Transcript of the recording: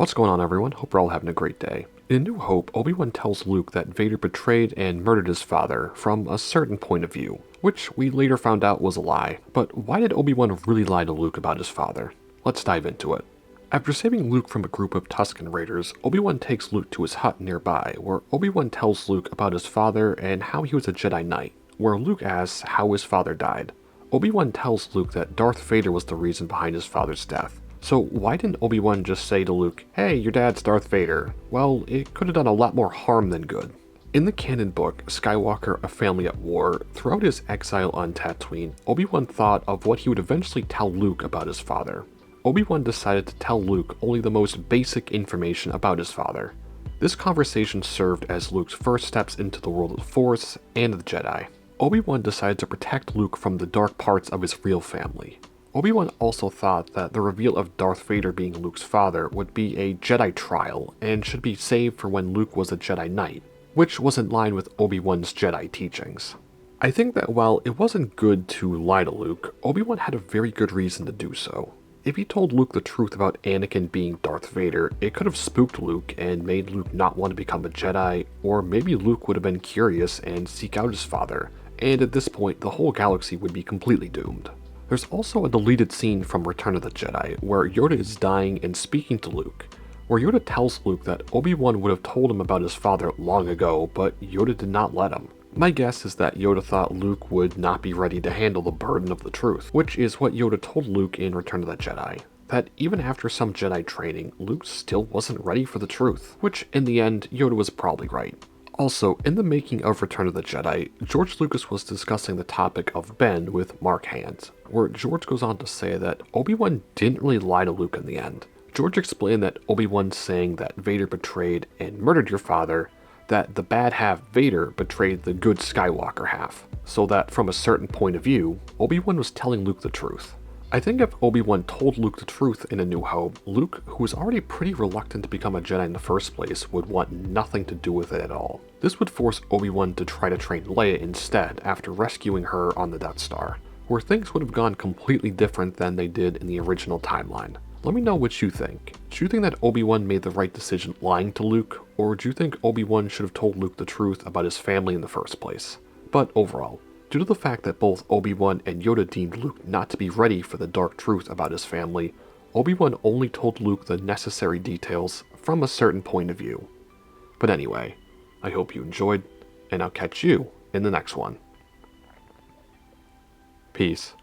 What's going on, everyone? Hope you're all having a great day. In A New Hope, Obi Wan tells Luke that Vader betrayed and murdered his father from a certain point of view, which we later found out was a lie. But why did Obi Wan really lie to Luke about his father? Let's dive into it. After saving Luke from a group of Tusken Raiders, Obi Wan takes Luke to his hut nearby, where Obi Wan tells Luke about his father and how he was a Jedi Knight, where Luke asks how his father died. Obi Wan tells Luke that Darth Vader was the reason behind his father's death. So why didn't Obi Wan just say to Luke, "Hey, your dad's Darth Vader"? Well, it could have done a lot more harm than good. In the canon book, Skywalker, A Family at War, throughout his exile on Tatooine, Obi-Wan thought of what he would eventually tell Luke about his father. Obi-Wan decided to tell Luke only the most basic information about his father. This conversation served as Luke's first steps into the world of the Force and the Jedi. Obi-Wan decided to protect Luke from the dark parts of his real family. Obi-Wan also thought that the reveal of Darth Vader being Luke's father would be a Jedi trial and should be saved for when Luke was a Jedi Knight, which was in line with Obi-Wan's Jedi teachings. I think that while it wasn't good to lie to Luke, Obi-Wan had a very good reason to do so. If he told Luke the truth about Anakin being Darth Vader, it could have spooked Luke and made Luke not want to become a Jedi, or maybe Luke would have been curious and seek out his father, and at this point the whole galaxy would be completely doomed. There's also a deleted scene from Return of the Jedi where Yoda is dying and speaking to Luke, where Yoda tells Luke that Obi-Wan would have told him about his father long ago, but Yoda did not let him. My guess is that Yoda thought Luke would not be ready to handle the burden of the truth, which is what Yoda told Luke in Return of the Jedi, that even after some Jedi training, Luke still wasn't ready for the truth, which in the end, Yoda was probably right. Also, in the making of Return of the Jedi, George Lucas was discussing the topic of Ben with Mark Hamill, where George goes on to say that Obi-Wan didn't really lie to Luke in the end. George explained that Obi-Wan saying that Vader betrayed and murdered your father, that the bad half Vader betrayed the good Skywalker half, so that from a certain point of view, Obi-Wan was telling Luke the truth. I think if Obi-Wan told Luke the truth in A New Hope, Luke, who was already pretty reluctant to become a Jedi in the first place, would want nothing to do with it at all. This would force Obi-Wan to try to train Leia instead after rescuing her on the Death Star, where things would have gone completely different than they did in the original timeline. Let me know what you think. Do you think that Obi-Wan made the right decision lying to Luke, or do you think Obi-Wan should have told Luke the truth about his family in the first place? But overall, due to the fact that both Obi-Wan and Yoda deemed Luke not to be ready for the dark truth about his family, Obi-Wan only told Luke the necessary details from a certain point of view. But anyway, I hope you enjoyed, and I'll catch you in the next one. Peace.